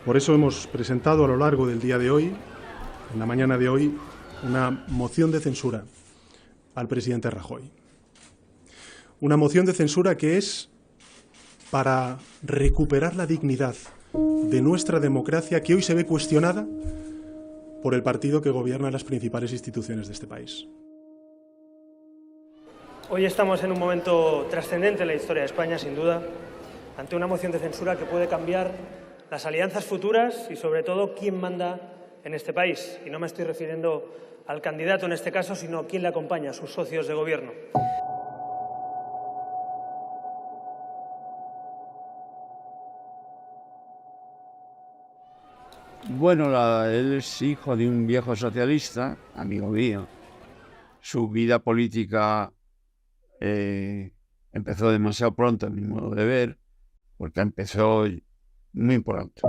Por eso hemos presentado a lo largo del día de hoy, en la mañana de hoy, una moción de censura al presidente Rajoy. Una moción de censura que es para recuperar la dignidad de nuestra democracia, que hoy se ve cuestionada por el partido que gobierna las principales instituciones de este país. Hoy estamos en un momento trascendente en la historia de España, sin duda, ante una moción de censura que puede cambiar las alianzas futuras y, sobre todo, quién manda en este país. Y no me estoy refiriendo al candidato en este caso, sino a quién le acompaña, a sus socios de gobierno. Bueno, él es hijo de un viejo socialista, amigo mío. Su vida política empezó demasiado pronto, a mi modo de ver, porque empezó muy pronto.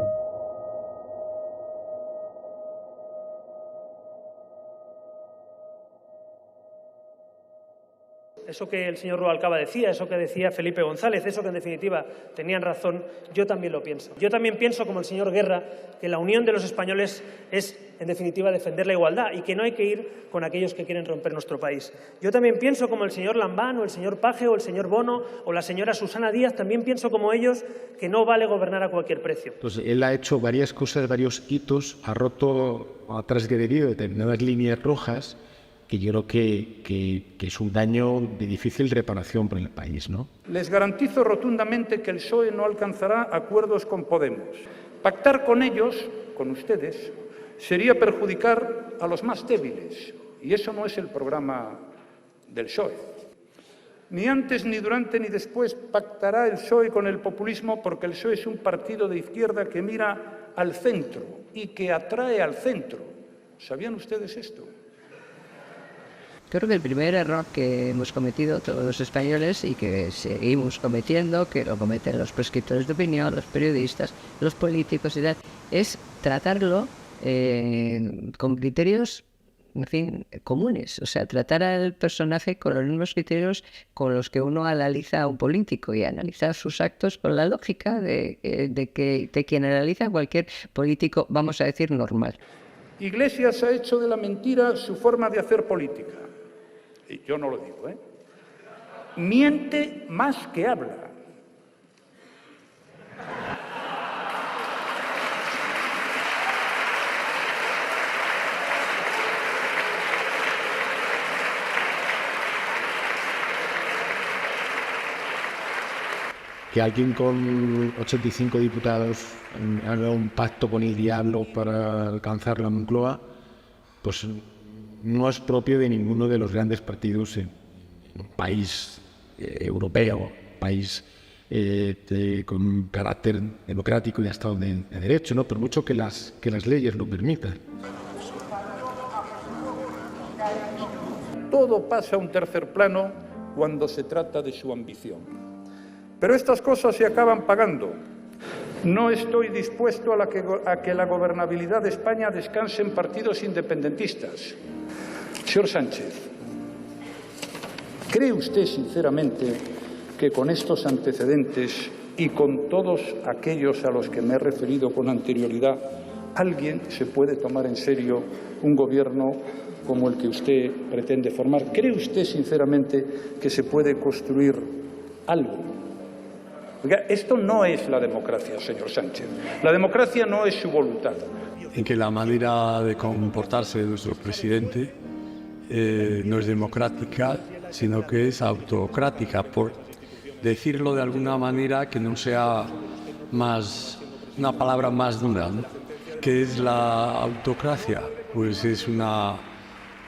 Eso que el señor Rubalcaba decía, eso que decía Felipe González, eso que en definitiva tenían razón, yo también lo pienso. Yo también pienso, como el señor Guerra, que la unión de los españoles es, en definitiva, defender la igualdad y que no hay que ir con aquellos que quieren romper nuestro país. Yo también pienso, como el señor Lambán o el señor Paje o el señor Bono o la señora Susana Díaz, también pienso como ellos que no vale gobernar a cualquier precio. Entonces, él ha hecho varias cosas, varios hitos, ha roto, ha transgredido determinadas líneas rojas que yo creo que es un daño de difícil reparación para el país, ¿no? Les garantizo rotundamente que el PSOE no alcanzará acuerdos con Podemos. Pactar con ellos, con ustedes, sería perjudicar a los más débiles, y eso no es el programa del PSOE. Ni antes, ni durante, ni después pactará el PSOE con el populismo, porque el PSOE es un partido de izquierda que mira al centro y que atrae al centro. ¿Sabían ustedes esto? Creo que el primer error que hemos cometido todos los españoles y que seguimos cometiendo, que lo cometen los prescriptores de opinión, los periodistas, los políticos y tal, es tratarlo con criterios, en fin, comunes. O sea, tratar al personaje con los mismos criterios con los que uno analiza a un político y analizar sus actos con la lógica de quien analiza cualquier político, vamos a decir, normal. Iglesias ha hecho de la mentira su forma de hacer política. Y yo no lo digo, ¿eh? Miente más que habla. Que alguien con 85 diputados haga un pacto con el diablo para alcanzar la Moncloa, pues no es propio de ninguno de los grandes partidos en un país europeo, país con carácter democrático y de Estado de Derecho, ¿no? Por mucho que las leyes lo permitan. Todo pasa a un tercer plano cuando se trata de su ambición. Pero estas cosas se acaban pagando. No estoy dispuesto a que la gobernabilidad de España descanse en partidos independentistas. Señor Sánchez, ¿cree usted sinceramente que con estos antecedentes y con todos aquellos a los que me he referido con anterioridad, alguien se puede tomar en serio un gobierno como el que usted pretende formar? ¿Cree usted sinceramente que se puede construir algo? Oiga, esto no es la democracia, señor Sánchez. La democracia no es su voluntad. En que la manera de comportarse de nuestro presidente no es democrática, sino que es autocrática, por decirlo de alguna manera que no sea más una palabra más dura, ¿no? ¿Qué es la autocracia? Pues es una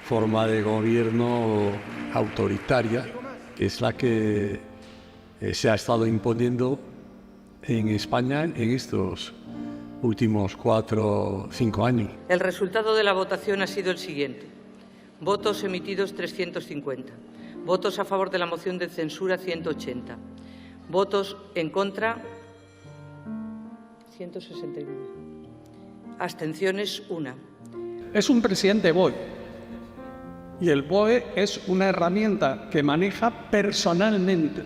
forma de gobierno autoritaria, que es la que se ha estado imponiendo en España en estos últimos 4 o 5 años. El resultado de la votación ha sido el siguiente. Votos emitidos 350. Votos a favor de la moción de censura 180. Votos en contra 169. Abstenciones 1. Es un presidente BOE. Y el BOE es una herramienta que maneja personalmente,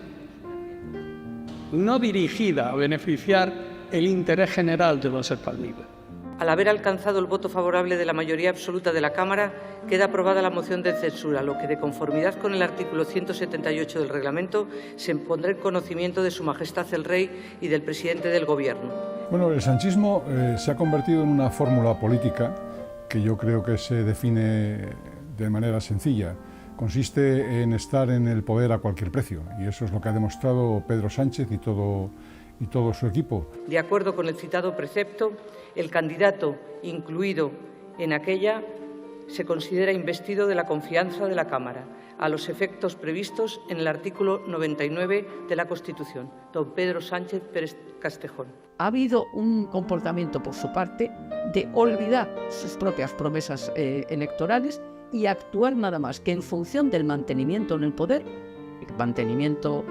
no dirigida a beneficiar el interés general de los españoles. Al haber alcanzado el voto favorable de la mayoría absoluta de la Cámara, queda aprobada la moción de censura, lo que, de conformidad con el artículo 178 del reglamento, se pondrá en conocimiento de Su Majestad el Rey y del presidente del Gobierno. Bueno, el sanchismo se ha convertido en una fórmula política que yo creo que se define de manera sencilla. Consiste en estar en el poder a cualquier precio, y eso es lo que ha demostrado Pedro Sánchez y todo su equipo. De acuerdo con el citado precepto, el candidato incluido en aquella se considera investido de la confianza de la Cámara, a los efectos previstos en el artículo 99 de la Constitución. Don Pedro Sánchez Pérez Castejón. Ha habido un comportamiento por su parte de olvidar sus propias promesas electorales y actuar nada más que en función del mantenimiento en el poder, el mantenimiento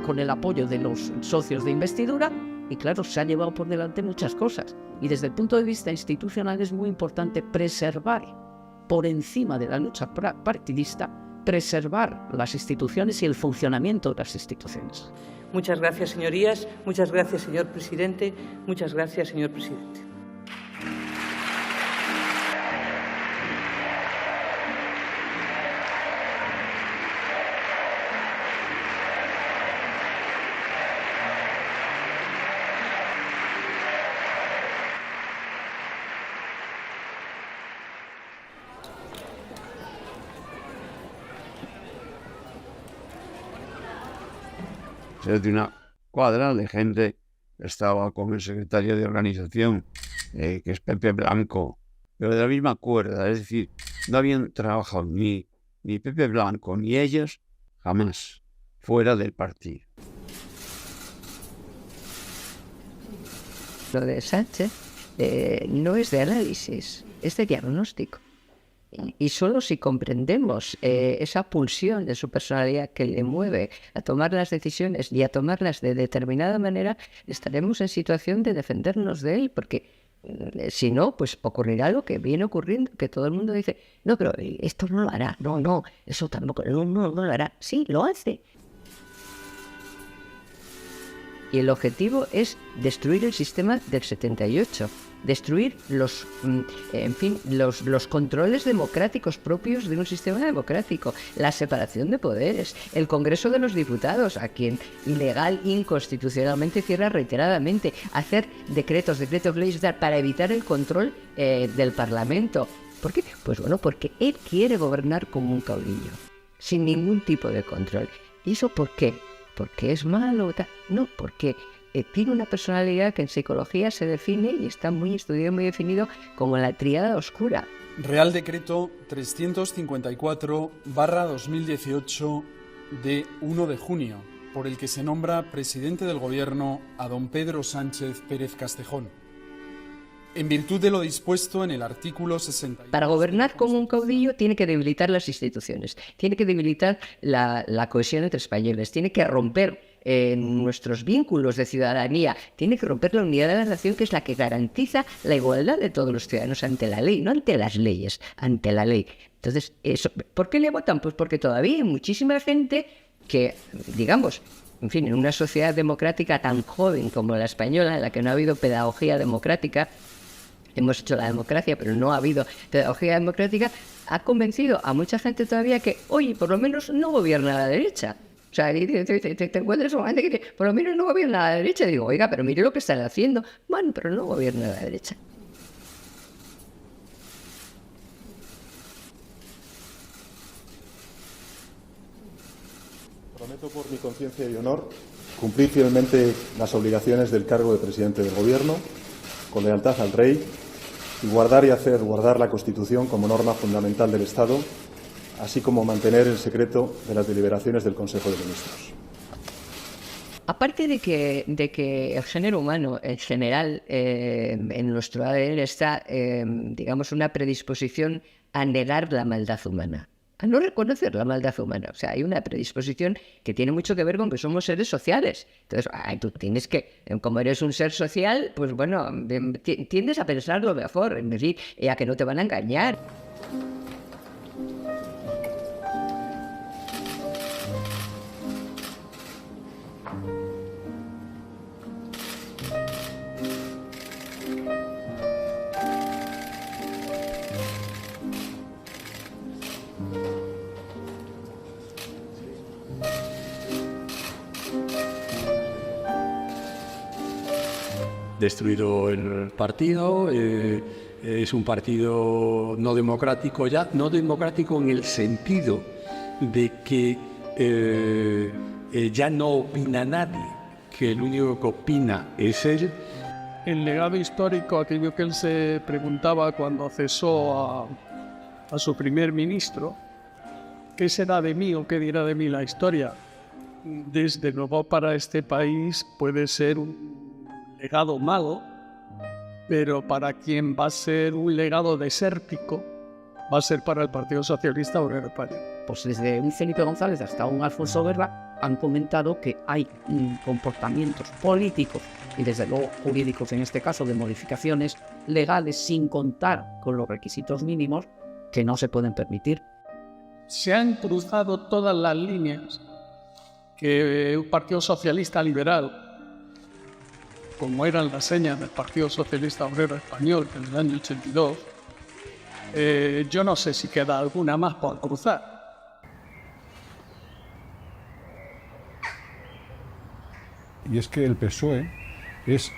con el apoyo de los socios de investidura, y claro, se ha llevado por delante muchas cosas. Y desde el punto de vista institucional es muy importante preservar, por encima de la lucha partidista, preservar las instituciones y el funcionamiento de las instituciones. Muchas gracias, señorías. Muchas gracias, señor presidente. Muchas gracias, señor presidente. De una cuadra de gente que estaba con el secretario de organización, que es Pepe Blanco, pero de la misma cuerda, es decir, no habían trabajado ni Pepe Blanco ni ellos jamás fuera del partido. Lo de Sánchez no es de análisis, es de diagnóstico. Y solo si comprendemos esa pulsión de su personalidad que le mueve a tomar las decisiones y a tomarlas de determinada manera, estaremos en situación de defendernos de él, porque si no, pues ocurrirá lo que viene ocurriendo, que todo el mundo dice, no, pero esto no lo hará, no, eso tampoco, no lo hará. Sí, lo hace. Y el objetivo es destruir el sistema del 78, destruir los controles democráticos propios de un sistema democrático, la separación de poderes, el Congreso de los Diputados, a quien ilegal, inconstitucionalmente cierra reiteradamente, hacer decretos, leyes para evitar el control del Parlamento. ¿Por qué? Pues bueno, porque él quiere gobernar como un caudillo, sin ningún tipo de control. ¿Y eso por qué? ¿Porque es malo? No, porque tiene una personalidad que en psicología se define y está muy estudiado, muy definido como la tríada oscura. Real Decreto 354/2018 de 1 de junio, por el que se nombra presidente del Gobierno a don Pedro Sánchez Pérez Castejón. En virtud de lo dispuesto en el artículo 60. Para gobernar como un caudillo tiene que debilitar las instituciones, tiene que debilitar la cohesión entre españoles, tiene que romper nuestros vínculos de ciudadanía, tiene que romper la unidad de la nación, que es la que garantiza la igualdad de todos los ciudadanos ante la ley, no ante las leyes, ante la ley. Entonces, ¿por qué le votan? Pues porque todavía hay muchísima gente que, digamos, en fin, en una sociedad democrática tan joven como la española, en la que no ha habido pedagogía democrática, hemos hecho la democracia, pero no ha habido pedagogía democrática, ha convencido a mucha gente todavía que, oye, por lo menos no gobierna la derecha. O sea, te encuentras con gente que por lo menos no gobierna la derecha. Y digo, oiga, pero mire lo que están haciendo. Bueno, pero no gobierna la derecha. Prometo por mi conciencia y honor cumplir fielmente las obligaciones del cargo de presidente del Gobierno, con lealtad al Rey, y guardar y hacer guardar la Constitución como norma fundamental del Estado, así como mantener el secreto de las deliberaciones del Consejo de Ministros. Aparte de que el género humano, en general, en nuestro ADN está, digamos, una predisposición a negar la maldad humana, a no reconocer la maldad humana. O sea, hay una predisposición que tiene mucho que ver con que somos seres sociales. Entonces, tú tienes que, como eres un ser social, pues bueno, tiendes a pensar lo mejor, es decir, a que no te van a engañar. destruido el partido, es un partido no democrático ya, no democrático en el sentido de que ya no opina nadie, que el único que opina es él. El legado histórico, aquello que él se preguntaba cuando cesó a su primer ministro, ¿qué será de mí o qué dirá de mí la historia? Desde luego para este país puede ser un legado malo, pero para quien va a ser un legado desértico, va a ser para el Partido Socialista Obrero Español. Pues desde un Felipe González hasta un Alfonso Guerra han comentado que hay comportamientos políticos y desde luego jurídicos, en este caso de modificaciones legales sin contar con los requisitos mínimos, que no se pueden permitir. Se han cruzado todas las líneas que un Partido Socialista Liberal, como eran las señas del Partido Socialista Obrero Español en el año 82, yo no sé si queda alguna más por cruzar. Y es que el PSOE es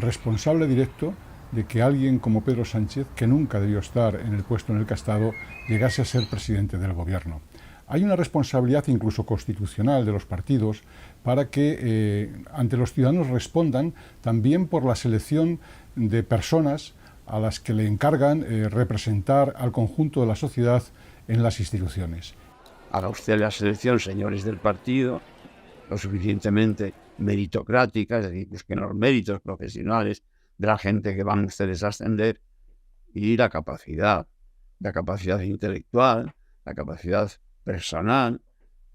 responsable directo de que alguien como Pedro Sánchez, que nunca debió estar en el puesto en el que ha estado, llegase a ser presidente del gobierno. Hay una responsabilidad incluso constitucional de los partidos para que ante los ciudadanos respondan también por la selección de personas a las que le encargan representar al conjunto de la sociedad en las instituciones. Haga usted la selección, señores del partido, lo suficientemente meritocrática, es decir, busquen los méritos profesionales de la gente que van ustedes a ascender y la capacidad intelectual, la capacidad personal,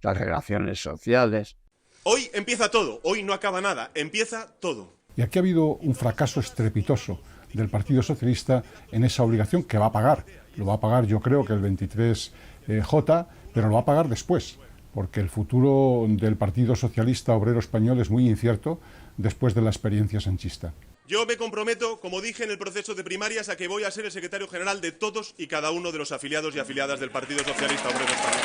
las relaciones sociales. Hoy empieza todo, hoy no acaba nada, empieza todo. Y aquí ha habido un fracaso estrepitoso del Partido Socialista en esa obligación que va a pagar. Lo va a pagar yo creo que el 23J, pero lo va a pagar después, porque el futuro del Partido Socialista Obrero Español es muy incierto después de la experiencia sanchista. Yo me comprometo, como dije en el proceso de primarias, a que voy a ser el secretario general de todos y cada uno de los afiliados y afiliadas del Partido Socialista Obrero Español.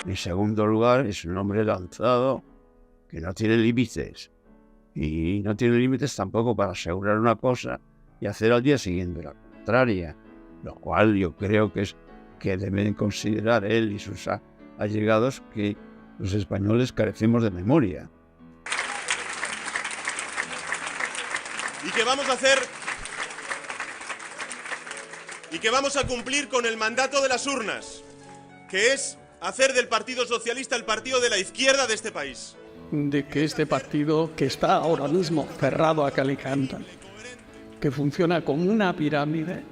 En segundo lugar, es un hombre lanzado que no tiene límites. Y no tiene límites tampoco para asegurar una cosa y hacer al día siguiente la contraria. Lo cual yo creo que deben considerar él y sus allegados que los españoles carecemos de memoria. Y que vamos a cumplir con el mandato de las urnas, que es hacer del Partido Socialista el partido de la izquierda de este país. De que este partido, que está ahora mismo cerrado a cal y canto, que funciona como una pirámide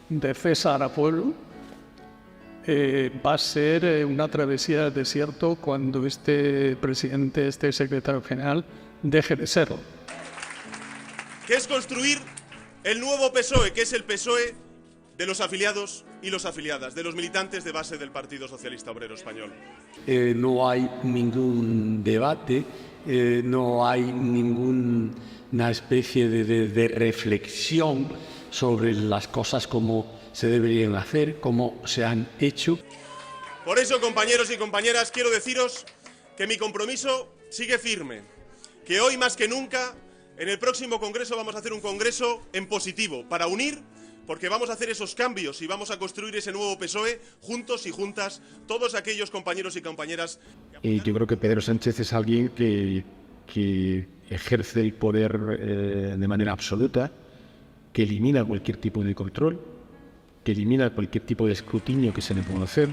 de César a pueblo, va a ser una travesía del desierto cuando este presidente, este secretario general, deje de serlo. Que es construir el nuevo PSOE, que es el PSOE de los afiliados y las afiliadas, de los militantes de base del Partido Socialista Obrero Español. No hay ningún debate, no hay ninguna especie de reflexión sobre las cosas como se deberían hacer, como se han hecho. Por eso, compañeros y compañeras, quiero deciros que mi compromiso sigue firme, que hoy más que nunca, en el próximo Congreso vamos a hacer un Congreso en positivo, para unir, porque vamos a hacer esos cambios y vamos a construir ese nuevo PSOE juntos y juntas, todos aquellos compañeros y compañeras. Y yo creo que Pedro Sánchez es alguien que ejerce el poder de manera absoluta, que elimina cualquier tipo de control, que elimina cualquier tipo de escrutinio que se le pueda hacer.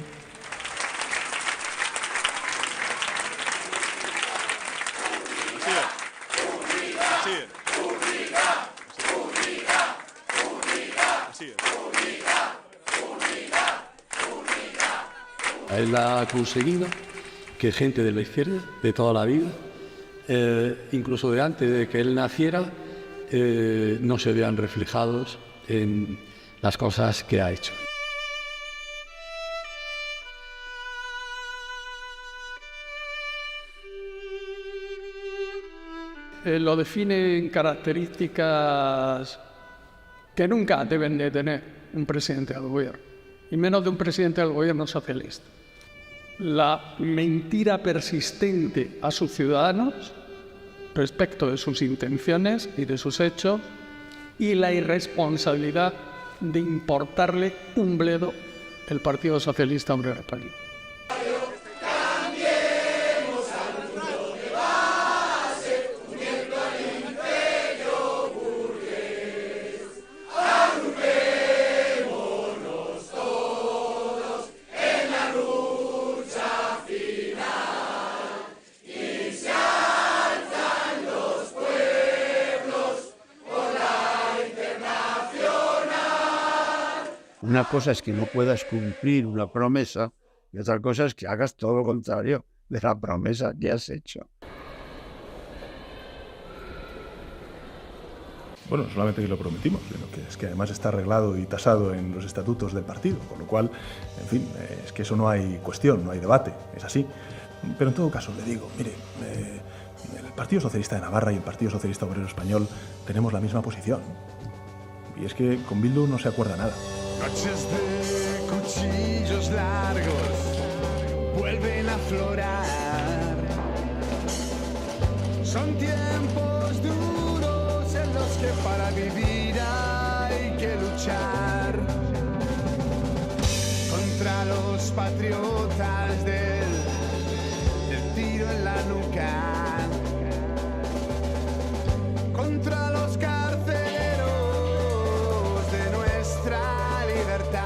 Él ha conseguido que gente de la izquierda, de toda la vida, incluso de antes de que él naciera, no se vean reflejados en las cosas que ha hecho. Lo definen características que nunca deben de tener un presidente del gobierno, y menos de un presidente del gobierno socialista. la mentira persistente a sus ciudadanos respecto de sus intenciones y de sus hechos, y la irresponsabilidad de importarle un bledo el Partido Socialista Obrero Español. Una cosa es que no puedas cumplir una promesa y otra cosa es que hagas todo lo contrario de la promesa que has hecho. Bueno, no solamente que lo prometimos, sino que es que además está arreglado y tasado en los estatutos del partido, con lo cual, en fin, es que eso no hay cuestión, no hay debate, es así. Pero en todo caso, le digo, mire, el Partido Socialista de Navarra y el Partido Socialista Obrero Español tenemos la misma posición. Y es que con Bildu no se acuerda nada. Noches de cuchillos largos vuelven a aflorar. Son tiempos duros en los que para vivir hay que luchar contra los patriotas del tiro en la nuca, contra los carceleros de nuestra libertad,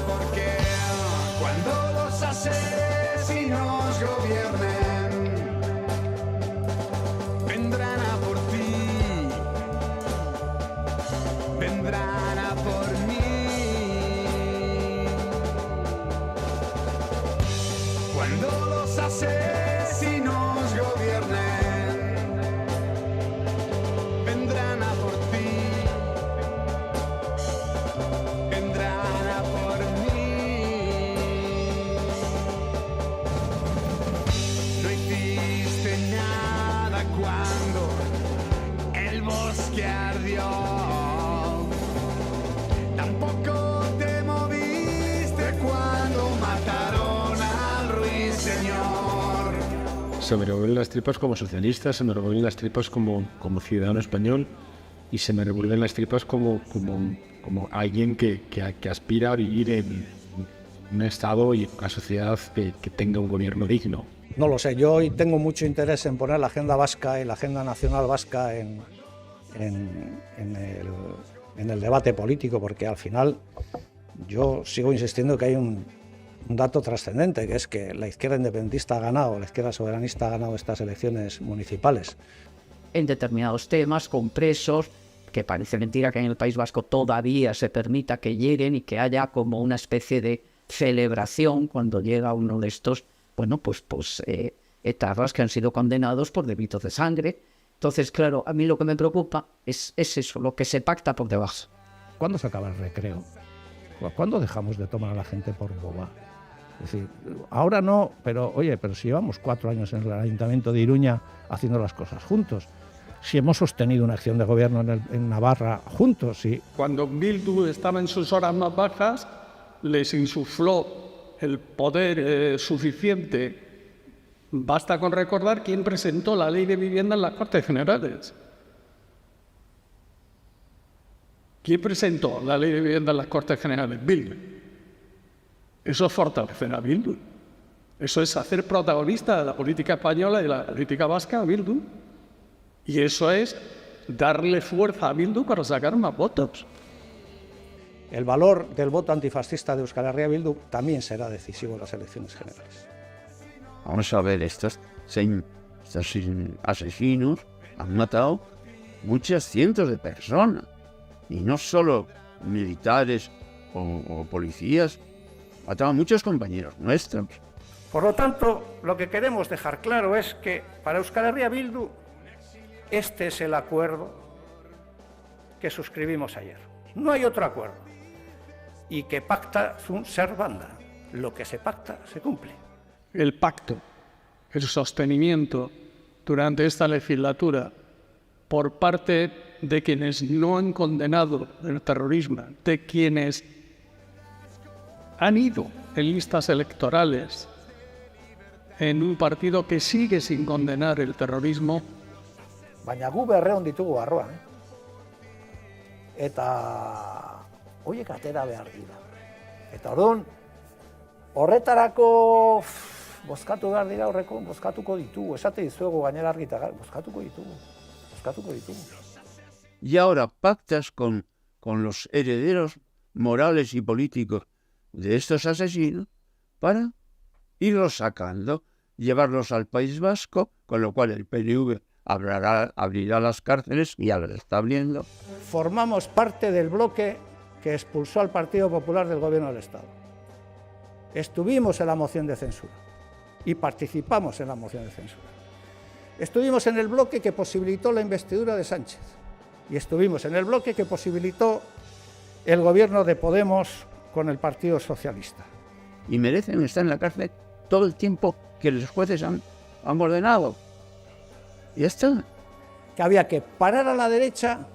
porque cuando los asesinos gobiernen, vendrán a por ti, vendrán a por mí. Cuando los asesinos gobiernen, vendrán a por ti, vendrán a por mí. No hiciste nada cuando el bosque ardió, tampoco te moviste cuando mataron al ruiseñor. Se me revuelven las tripas como socialista, se me revuelven las tripas como ciudadano español y se me revuelven las tripas como alguien que aspira a vivir en un Estado y una sociedad que tenga un gobierno digno. No lo sé, yo hoy tengo mucho interés en poner la agenda vasca y la agenda nacional vasca en el debate político, porque al final yo sigo insistiendo que hay un dato trascendente, que es que la izquierda independentista ha ganado, la izquierda soberanista ha ganado estas elecciones municipales. En determinados temas, con presos, que parece mentira que en el País Vasco todavía se permita que lleguen y que haya como una especie de celebración cuando llega uno de estos, bueno, pues etarras que han sido condenados por delitos de sangre. Entonces, claro, a mí lo que me preocupa es eso, lo que se pacta por debajo. ¿Cuándo se acaba el recreo? ¿Cuándo dejamos de tomar a la gente por boba? Es decir, ahora no, pero oye, pero si llevamos 4 años en el Ayuntamiento de Iruña haciendo las cosas juntos, si hemos sostenido una acción de gobierno en Navarra juntos, sí. Cuando Bildu estaba en sus horas más bajas, les insufló el poder suficiente. Basta con recordar quién presentó la ley de vivienda en las Cortes Generales. ¿Quién presentó la ley de vivienda en las Cortes Generales? Bildu. Eso es fortalecer a Bildu. Eso es hacer protagonista de la política española y de la política vasca a Bildu. Y eso es darle fuerza a Bildu para sacar más votos. El valor del voto antifascista de Euskal Herria Bildu también será decisivo en las elecciones generales. Vamos a ver, estos asesinos han matado muchas cientos de personas. Y no solo militares o policías, mataban a muchos compañeros nuestros. Por lo tanto, lo que queremos dejar claro es que para Euskal Herria Bildu este es el acuerdo que suscribimos ayer. No hay otro acuerdo. Y que pacta sunt servanda. Lo que se pacta se cumple. El pacto, el sostenimiento durante esta legislatura por parte de quienes no han condenado el terrorismo, de quienes han ido en listas electorales en un partido que sigue sin condenar el terrorismo. Baina gu berreon ditugu barruan, eta horiek atera behar dira. Eta orduan, horretarako bozkatu behar dira, horreko bozkatuko ditugu. Esate dizuegu gainera argita, bozkatuko ditugu. Y ahora pactas con los herederos morales y políticos de estos asesinos para irlos sacando, llevarlos al País Vasco, con lo cual el PNV abrirá las cárceles, y ya lo está abriendo. Formamos parte del bloque que expulsó al Partido Popular del Gobierno del Estado. Estuvimos en la moción de censura y participamos en la moción de censura. Estuvimos en el bloque que posibilitó la investidura de Sánchez y estuvimos en el bloque que posibilitó el gobierno de Podemos con el Partido Socialista. Y merecen estar en la cárcel todo el tiempo que los jueces han ordenado. Y ya está. Que había que parar a la derecha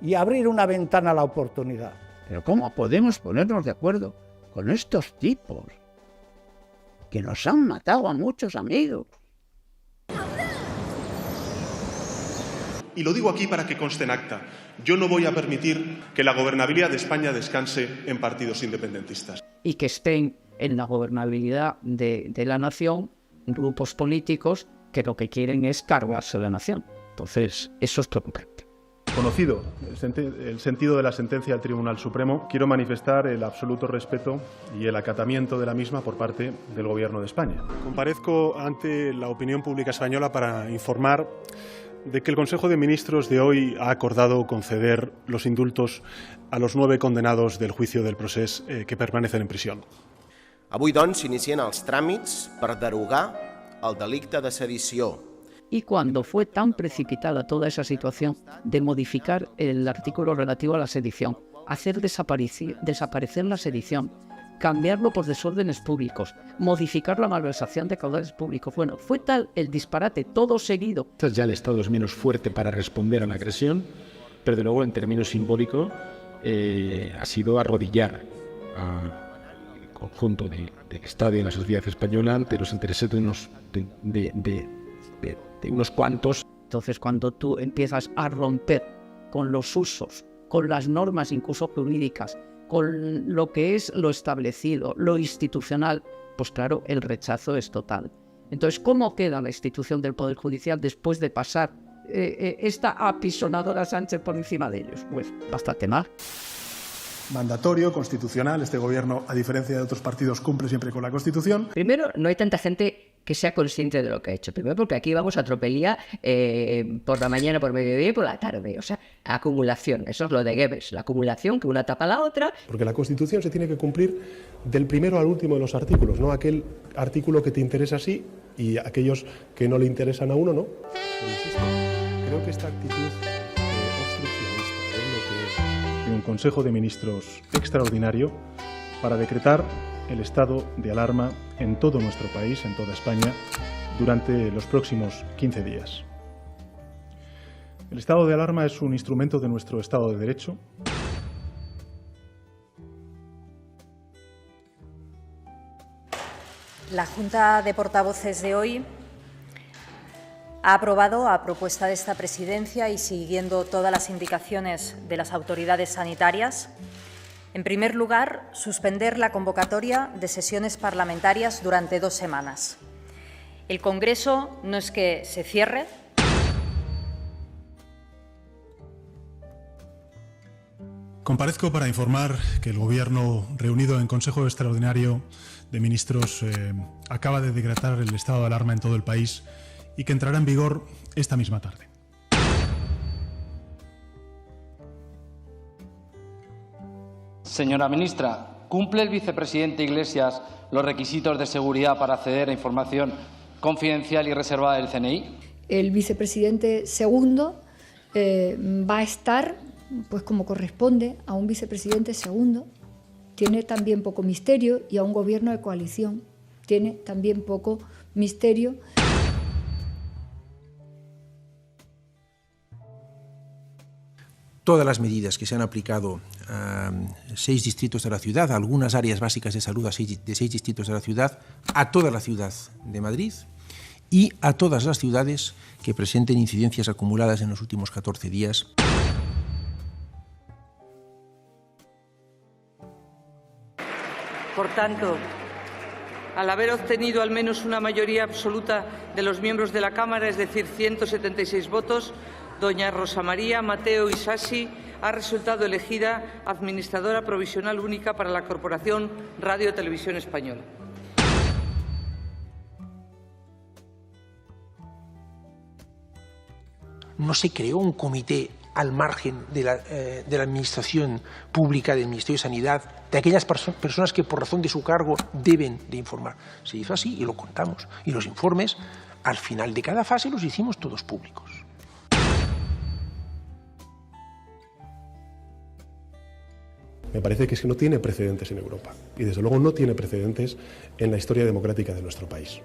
y abrir una ventana a la oportunidad. Pero ¿cómo podemos ponernos de acuerdo con estos tipos que nos han matado a muchos amigos? Y lo digo aquí para que conste en acta. Yo no voy a permitir que la gobernabilidad de España descanse en partidos independentistas. Y que estén en la gobernabilidad de la nación grupos políticos que lo que quieren es cargarse la nación. Entonces, eso es preocupante. Conocido el sentido de la sentencia del Tribunal Supremo, quiero manifestar el absoluto respeto y el acatamiento de la misma por parte del Gobierno de España. Comparezco ante la opinión pública española para informar de que el Consejo de Ministros de hoy ha acordado conceder los indultos a los 9 condenados del juicio del procés que permanecen en prisión. Avui, doncs, s'inicien els tràmits per derogar el delicte de sedició. Y cuando fue tan precipitada toda esa situación de modificar el artículo relativo a la sedición, hacer desaparecer la sedición, cambiarlo por desórdenes públicos, modificar la malversación de caudales públicos. Bueno, fue tal el disparate, todo seguido. Ya el Estado es menos fuerte para responder a la agresión, pero de luego en términos simbólicos ha sido arrodillar al conjunto del Estado y de la sociedad española ante los intereses de unos cuantos. Entonces, cuando tú empiezas a romper con los usos, con las normas incluso jurídicas, con lo que es lo establecido, lo institucional, pues claro, el rechazo es total. Entonces, ¿cómo queda la institución del Poder Judicial después de pasar esta apisonadora Sánchez por encima de ellos? Pues bastante mal. Mandatorio, constitucional, este gobierno, a diferencia de otros partidos, cumple siempre con la Constitución. Primero, no hay tanta gente que sea consciente de lo que ha hecho. Primero porque aquí vamos a tropelía por la mañana, por mediodía y por la tarde. O sea, acumulación. Eso es lo de Goebbels. La acumulación, que una tapa a la otra. Porque la Constitución se tiene que cumplir del primero al último de los artículos, no aquel artículo que te interesa a sí y aquellos que no le interesan a uno, no. Pero insisto, creo que esta actitud obstruccionista es lo que de un Consejo de Ministros extraordinario para decretar el estado de alarma en todo nuestro país, en toda España, durante los próximos 15 días. El estado de alarma es un instrumento de nuestro Estado de Derecho. La Junta de Portavoces de hoy ha aprobado, a propuesta de esta Presidencia y siguiendo todas las indicaciones de las autoridades sanitarias, en primer lugar, suspender la convocatoria de sesiones parlamentarias durante 2 semanas. El Congreso no es que se cierre. Comparezco para informar que el Gobierno, reunido en Consejo Extraordinario de Ministros, acaba de decretar el estado de alarma en todo el país y que entrará en vigor esta misma tarde. Señora ministra, ¿cumple el vicepresidente Iglesias los requisitos de seguridad para acceder a información confidencial y reservada del CNI? El vicepresidente segundo va a estar, pues como corresponde a un vicepresidente segundo. Tiene también poco misterio, y a un gobierno de coalición tiene también poco misterio. todas las medidas que se han aplicado a 6 distritos de la ciudad, a algunas áreas básicas de salud de 6 distritos de la ciudad, a toda la ciudad de Madrid y a todas las ciudades que presenten incidencias acumuladas en los últimos 14 días. Por tanto, al haber obtenido al menos una mayoría absoluta de los miembros de la Cámara, es decir, 176 votos, doña Rosa María Mateo Isasi ha resultado elegida administradora provisional única para la Corporación Radio Televisión Española. No se creó un comité al margen de la administración pública, del Ministerio de Sanidad, de aquellas personas que por razón de su cargo deben de informar. Se hizo así y lo contamos. Y los informes, al final de cada fase, los hicimos todos públicos. Me parece que es que no tiene precedentes en Europa y desde luego no tiene precedentes en la historia democrática de nuestro país.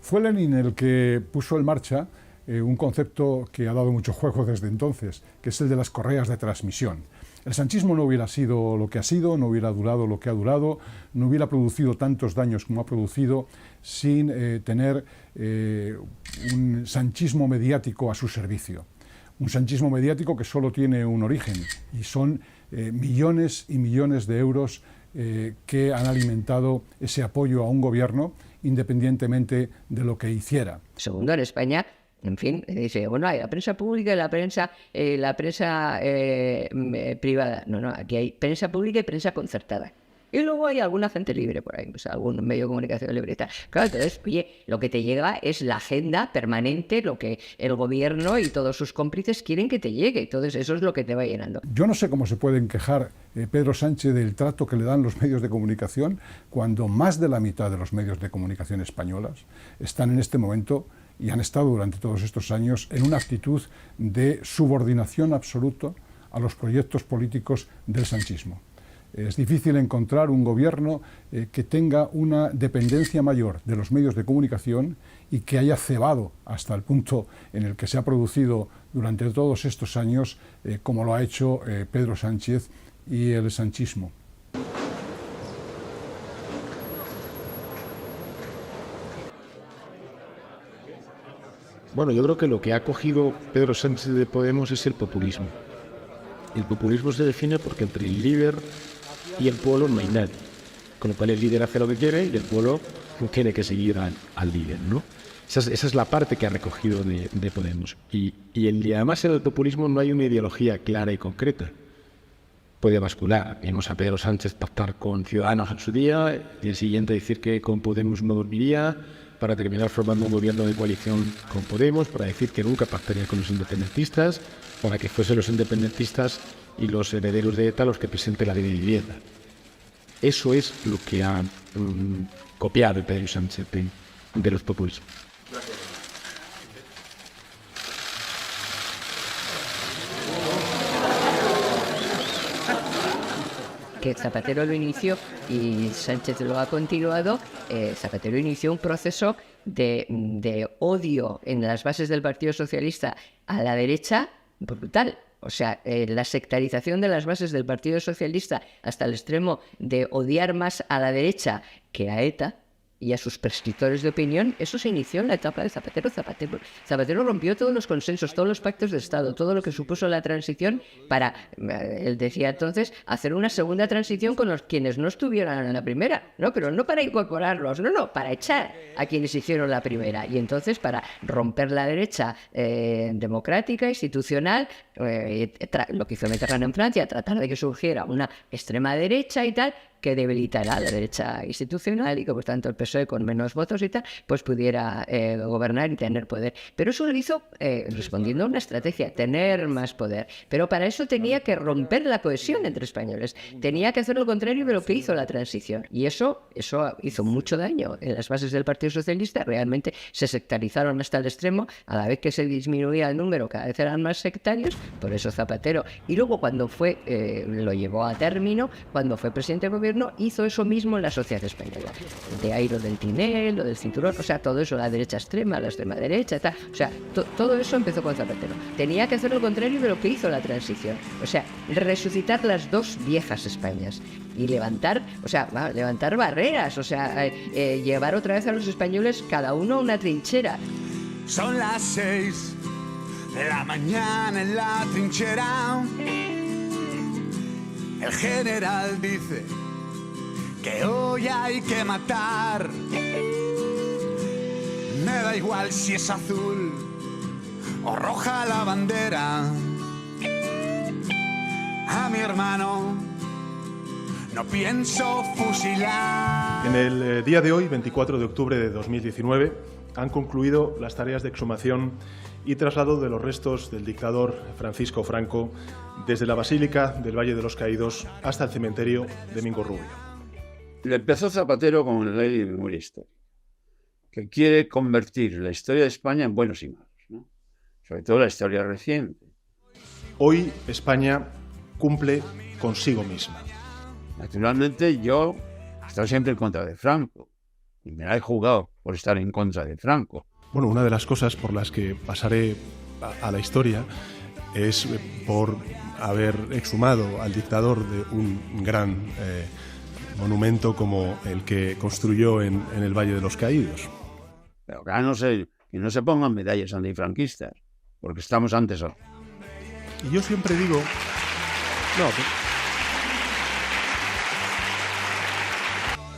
Fue Lenin el que puso en marcha un concepto que ha dado mucho juego desde entonces, que es el de las correas de transmisión. El sanchismo no hubiera sido lo que ha sido, no hubiera durado lo que ha durado, no hubiera producido tantos daños como ha producido sin tener un sanchismo mediático a su servicio. Un sanchismo mediático que solo tiene un origen y son millones y millones de euros que han alimentado ese apoyo a un gobierno independientemente de lo que hiciera. Segundo, en España, en fin, dice, bueno, hay la prensa pública y la prensa privada. No, aquí hay prensa pública y prensa concertada. Y luego hay alguna gente libre por ahí, pues algún medio de comunicación libre y tal. Claro, entonces, oye, lo que te llega es la agenda permanente, lo que el gobierno y todos sus cómplices quieren que te llegue. Entonces, eso es lo que te va llenando. Yo no sé cómo se pueden quejar Pedro Sánchez del trato que le dan los medios de comunicación cuando más de la mitad de los medios de comunicación españolas están en este momento y han estado durante todos estos años en una actitud de subordinación absoluta a los proyectos políticos del sanchismo. Es difícil encontrar un gobierno que tenga una dependencia mayor de los medios de comunicación y que haya cebado hasta el punto en el que se ha producido durante todos estos años, como lo ha hecho Pedro Sánchez y el sanchismo. Bueno, yo creo que lo que ha cogido Pedro Sánchez de Podemos es el populismo. El populismo se define porque entre el líder y el pueblo no hay nadie. Con lo cual el líder hace lo que quiere y el pueblo tiene que seguir al líder, ¿no? Esa es la parte que ha recogido de Podemos. Y además en el populismo no hay una ideología clara y concreta. Puede bascular. Vimos a Pedro Sánchez pactar con Ciudadanos en su día, y el siguiente decir que con Podemos no dormiría, para terminar formando un gobierno de coalición con Podemos, para decir que nunca pactaría con los independentistas, para que fuesen los independentistas y los herederos de ETA los que presenten la ley de vivienda. Eso es lo que ha copiado el Pedro Sánchez de los populismos. Que Zapatero lo inició y Sánchez lo ha continuado. Zapatero inició un proceso de odio en las bases del Partido Socialista a la derecha brutal. O sea, la sectarización de las bases del Partido Socialista hasta el extremo de odiar más a la derecha que a ETA y a sus prescriptores de opinión, eso se inició en la etapa de Zapatero. Zapatero rompió todos los consensos, todos los pactos de Estado, todo lo que supuso la transición para, él decía entonces, hacer una segunda transición con los quienes no estuvieran en la primera, ¿no? Pero no para incorporarlos, no, para echar a quienes hicieron la primera. Y entonces para romper la derecha democrática, institucional, lo que hizo Mitterrand en Francia, tratar de que surgiera una extrema derecha y tal, que debilitará la derecha institucional y que por tanto el PSOE con menos votos y tal, pues pudiera gobernar y tener poder. Pero eso lo hizo respondiendo a una estrategia, tener más poder. Pero para eso tenía que romper la cohesión entre españoles. Tenía que hacer lo contrario de lo que hizo la transición. Y eso hizo mucho daño en las bases del Partido Socialista. Realmente se sectarizaron hasta el extremo. A la vez que se disminuía el número, cada vez eran más sectarios. Por eso Zapatero. Y luego cuando fue, lo llevó a término, cuando fue presidente del gobierno, hizo eso mismo en la sociedad española. De ahí lo del Tinel, lo del cinturón, o sea, todo eso, la derecha extrema, la extrema derecha, tal. O sea, todo eso empezó con Zapatero. Tenía que hacer lo contrario de lo que hizo la transición. O sea, resucitar las dos viejas Españas y levantar, o sea, levantar barreras, o sea, llevar otra vez a los españoles cada uno a una trinchera. Son las 6 de la mañana en la trinchera. El general dice que hoy hay que matar. Me da igual si es azul o roja la bandera. A mi hermano no pienso fusilar. En el día de hoy, 24 de octubre de 2019, han concluido las tareas de exhumación y traslado de los restos del dictador Francisco Franco desde la Basílica del Valle de los Caídos hasta el cementerio de Mingo Rubio. Le empezó Zapatero con la Ley de Memoria Histórica, que quiere convertir la historia de España en buenos y malos, ¿no? Sobre todo la historia reciente. Hoy España cumple consigo misma. Naturalmente yo he estado siempre en contra de Franco y me la he jugado por estar en contra de Franco. Bueno, una de las cosas por las que pasaré a la historia es por haber exhumado al dictador de un gran monumento como el que construyó en el Valle de los Caídos. Pero que no se pongan medallas antifranquistas, porque estamos antes. Y yo siempre digo...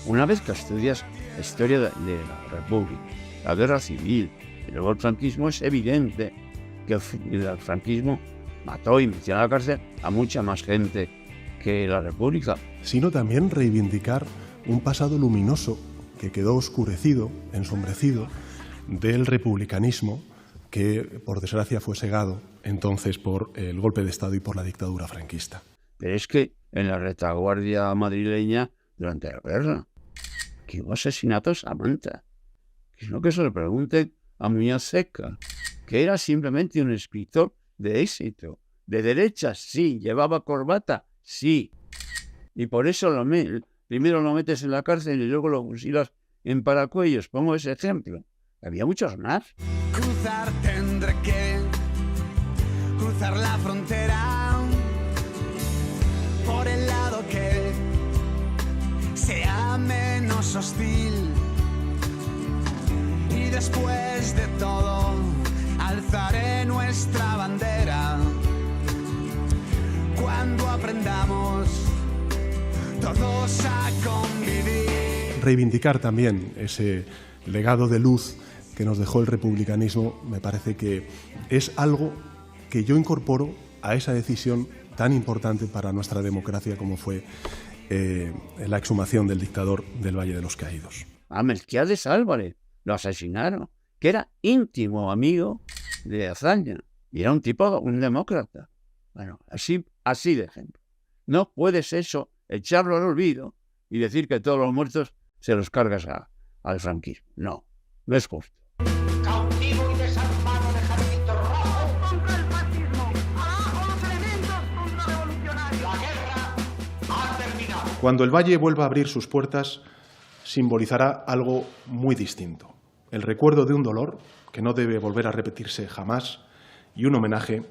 Una vez que estudias la historia de la República, la guerra civil y luego el franquismo, es evidente que el franquismo mató y metió a la cárcel a mucha más gente que la República. Sino también reivindicar un pasado luminoso que quedó oscurecido, ensombrecido, del republicanismo que, por desgracia, fue segado entonces por el golpe de Estado y por la dictadura franquista. Pero es que en la retaguardia madrileña, durante la guerra, que hubo asesinatos a manta. Que se le pregunte a Muñoz Seca, que era simplemente un escritor de éxito, de derechas, sí, llevaba corbata, sí. Y por eso primero lo metes en la cárcel y luego lo fusilas en Paracuellos. Pongo ese ejemplo. Había muchos más. Cruzar tendré que cruzar la frontera por el lado que sea menos hostil. Y después de todo alzaré nuestra bandera cuando aprendamos todos a convivir. Reivindicar también ese legado de luz que nos dejó el republicanismo me parece que es algo que yo incorporo a esa decisión tan importante para nuestra democracia como fue la exhumación del dictador del Valle de los Caídos. A Melquiades Álvarez lo asesinaron, que era íntimo amigo de Azaña y era un demócrata. Bueno, así de ejemplo. No puedes eso, echarlo al olvido y decir que todos los muertos se los cargas al franquismo. No es justo. Cautivo y desarmado de ejército rojo contra el fascismo. Abajo los elementos contrarrevolucionarios. La guerra ha terminado. Cuando el Valle vuelva a abrir sus puertas, simbolizará algo muy distinto. El recuerdo de un dolor que no debe volver a repetirse jamás y un homenaje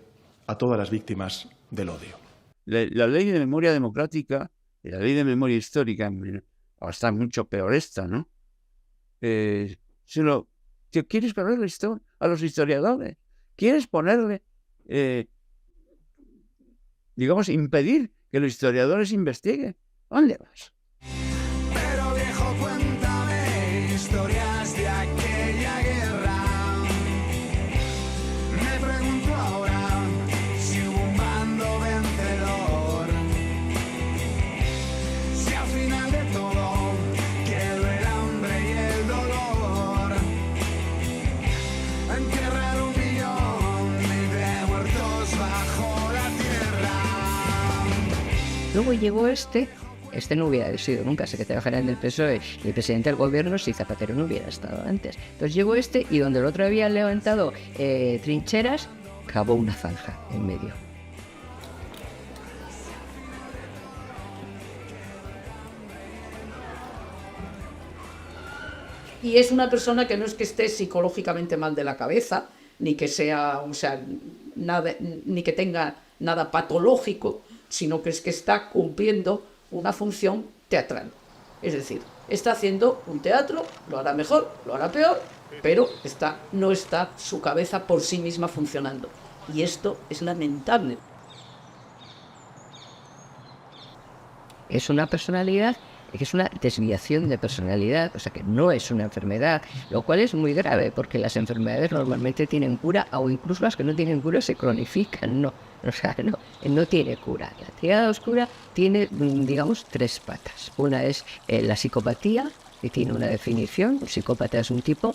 a todas las víctimas del odio. La ley de memoria democrática y la ley de memoria histórica está mucho peor esta, ¿no? ¿Quieres ponerle esto a los historiadores? ¿Quieres ponerle, impedir que los historiadores investiguen? ¿Dónde vas? Pero viejo, cuéntame historias de aquella guerra. Me pregunto ahora si hubo un bando vencedor. Si al final de todo quedó el hambre y el dolor. Enterrar 1 millón de muertos bajo la tierra. Luego llegó este no hubiera sido nunca secretario general del PSOE y presidente del gobierno si Zapatero no hubiera estado antes. Entonces llegó y donde el otro había levantado trincheras, cavó una zanja en medio. Y es una persona que no es que esté psicológicamente mal de la cabeza, ni que sea, nada, ni que tenga nada patológico, sino que es que está cumpliendo una función teatral. Es decir, está haciendo un teatro, lo hará mejor, lo hará peor, pero no está su cabeza por sí misma funcionando. Y esto es lamentable. Es una personalidad que es una desviación de personalidad, o sea que no es una enfermedad, lo cual es muy grave porque las enfermedades normalmente tienen cura, o incluso las que no tienen cura se cronifican, no tiene cura. La tríada oscura tiene, digamos, 3 patas. Una es la psicopatía, que tiene una definición. Un psicópata es un tipo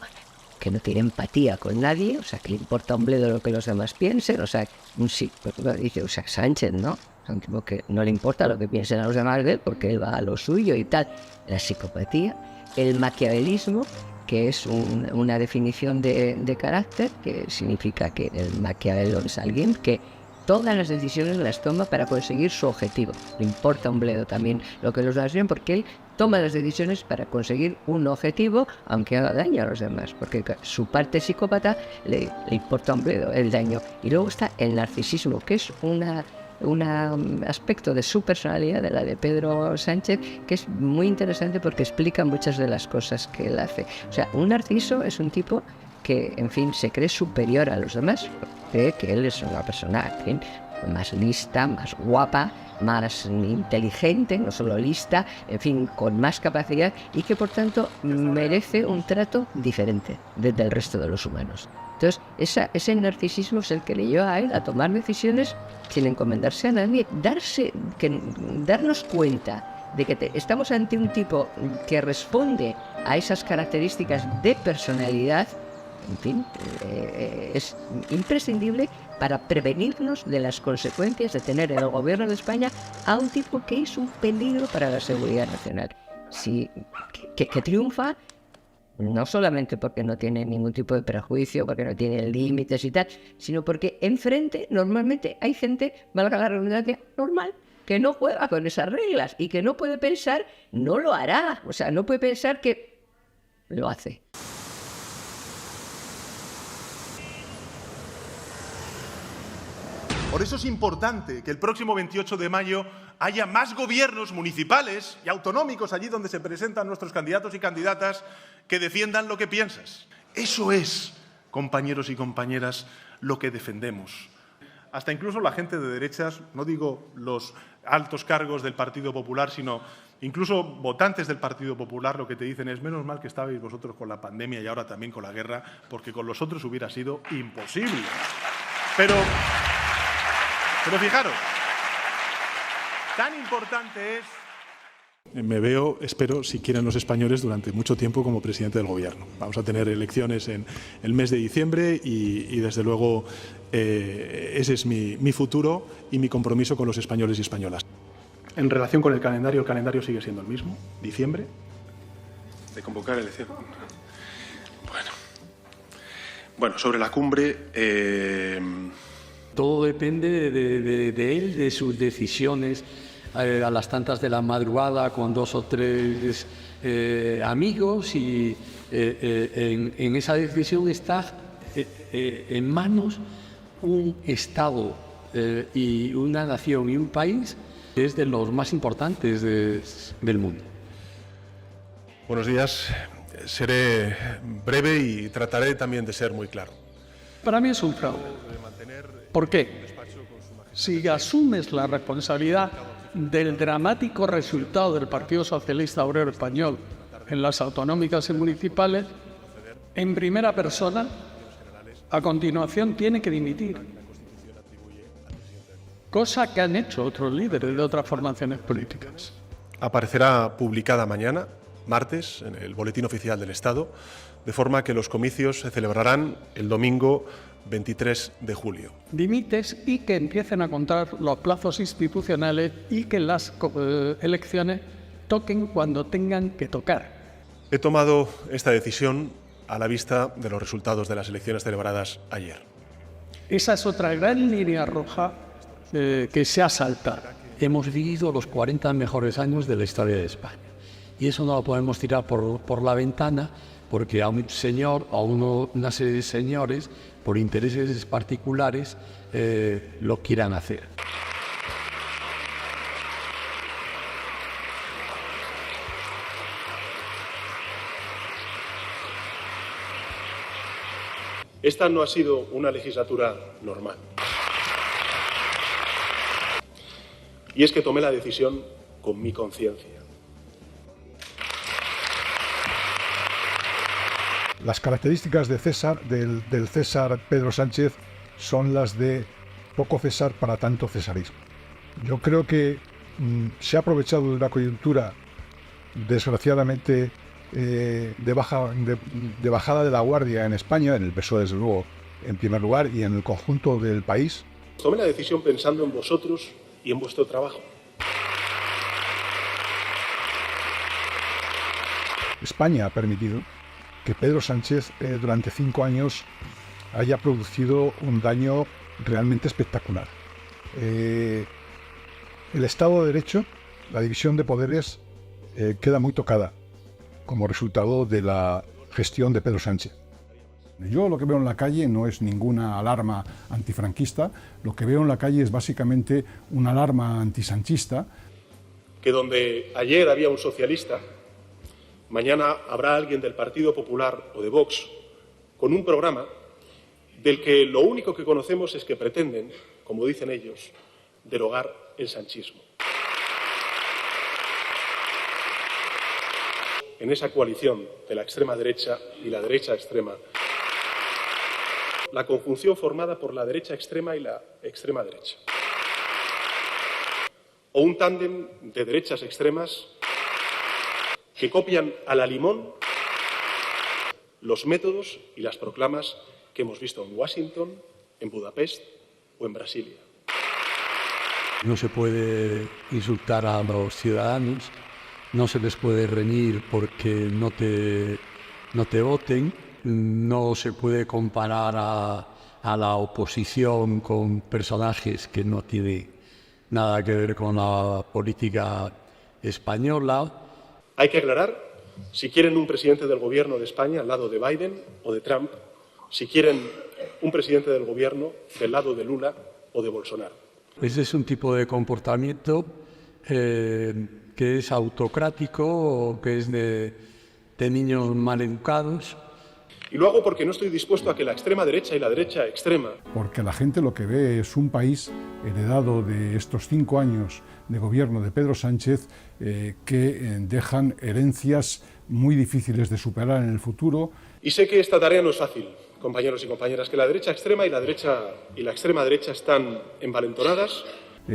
que no tiene empatía con nadie, o sea, que le importa un bledo lo que los demás piensen, o sea, dice Sánchez, ¿no? Un tipo que no le importa lo que piensen a los demás de él porque él va a lo suyo y tal. La psicopatía, el maquiavelismo, que es una definición de carácter, que significa que el maquiavelo es alguien que todas las decisiones las toma para conseguir su objetivo. Le importa un bledo también lo que los demás ven porque él toma las decisiones para conseguir un objetivo, aunque haga daño a los demás, porque su parte psicópata le importa un bledo el daño. Y luego está el narcisismo, que es un aspecto de su personalidad, de la de Pedro Sánchez, que es muy interesante porque explica muchas de las cosas que él hace. O sea, un narciso es un tipo que, en fin, se cree superior a los demás, cree que él es una persona, en fin, más lista, más guapa, más inteligente, no solo lista, en fin, con más capacidad y que por tanto merece un trato diferente del resto de los humanos. Entonces, ese narcisismo es el que le lleva a él a tomar decisiones sin encomendarse a nadie, darnos cuenta de que estamos ante un tipo que responde a esas características de personalidad, en fin, es imprescindible para prevenirnos de las consecuencias de tener en el gobierno de España a un tipo que es un peligro para la seguridad nacional. Que triunfa no solamente porque no tiene ningún tipo de prejuicio, porque no tiene límites y tal, sino porque enfrente normalmente hay gente, valga la redundancia, normal, que no juega con esas reglas y que no puede pensar, no lo hará, o sea, no puede pensar que lo hace. Por eso es importante que el próximo 28 de mayo haya más gobiernos municipales y autonómicos allí donde se presentan nuestros candidatos y candidatas que defiendan lo que piensas. Eso es, compañeros y compañeras, lo que defendemos. Hasta incluso la gente de derechas, no digo los altos cargos del Partido Popular, sino incluso votantes del Partido Popular, lo que te dicen es menos mal que estabais vosotros con la pandemia y ahora también con la guerra, porque con los otros hubiera sido imposible. Pero fijaros, tan importante es... Me veo, espero, si quieren los españoles, durante mucho tiempo como presidente del Gobierno. Vamos a tener elecciones en el mes de diciembre y desde luego, ese es mi futuro y mi compromiso con los españoles y españolas. En relación con el calendario sigue siendo el mismo, diciembre. De convocar elección. Bueno, sobre la cumbre... Todo depende de él, de sus decisiones. A las tantas de la madrugada con 2 o 3 amigos y en esa decisión está en manos un Estado y una nación y un país que es de los más importantes del mundo. Buenos días. Seré breve y trataré también de ser muy claro. Para mí es un fraude. ¿Por qué? Si asumes la responsabilidad del dramático resultado del Partido Socialista Obrero Español en las autonómicas y municipales, en primera persona, a continuación tiene que dimitir. Cosa que han hecho otros líderes de otras formaciones políticas. Aparecerá publicada mañana, martes, en el Boletín Oficial del Estado, de forma que los comicios se celebrarán el domingo 23 de julio. Dimites y que empiecen a contar los plazos institucionales y que las elecciones toquen cuando tengan que tocar. He tomado esta decisión a la vista de los resultados de las elecciones celebradas ayer. Esa es otra gran línea roja que se ha saltado. Hemos vivido los 40 mejores años de la historia de España. Y eso no lo podemos tirar por la ventana porque a un señor o una serie de señores, por intereses particulares, lo quieran hacer. Esta no ha sido una legislatura normal. Y es que tomé la decisión con mi conciencia. Las características de César, del César Pedro Sánchez, son las de poco César para tanto cesarismo. Yo creo que se ha aprovechado de una coyuntura, desgraciadamente, de bajada de la guardia en España, en el PSOE desde luego en primer lugar y en el conjunto del país. Tomé la decisión pensando en vosotros y en vuestro trabajo. España ha permitido que Pedro Sánchez durante 5 años haya producido un daño realmente espectacular. El Estado de Derecho, la división de poderes, queda muy tocada como resultado de la gestión de Pedro Sánchez. Yo lo que veo en la calle no es ninguna alarma antifranquista, lo que veo en la calle es básicamente una alarma antisanchista. Que donde ayer había un socialista, mañana habrá alguien del Partido Popular o de Vox con un programa del que lo único que conocemos es que pretenden, como dicen ellos, derogar el sanchismo. En esa coalición de la extrema derecha y la derecha extrema, la conjunción formada por la derecha extrema y la extrema derecha. O un tándem de derechas extremas que copian a la limón los métodos y las proclamas que hemos visto en Washington, en Budapest o en Brasilia. No se puede insultar a los ciudadanos, no se les puede reñir porque no te voten, no se puede comparar a la oposición con personajes que no tienen nada que ver con la política española. Hay que aclarar si quieren un presidente del gobierno de España al lado de Biden o de Trump, si quieren un presidente del gobierno del lado de Lula o de Bolsonaro. Ese es un tipo de comportamiento que es autocrático, que es de niños mal educados. Y lo hago porque no estoy dispuesto a que la extrema derecha y la derecha extrema... Porque la gente lo que ve es un país heredado de estos 5 años de gobierno de Pedro Sánchez que dejan herencias muy difíciles de superar en el futuro. Y sé que esta tarea no es fácil, compañeros y compañeras, que la derecha extrema y la extrema derecha están envalentonadas.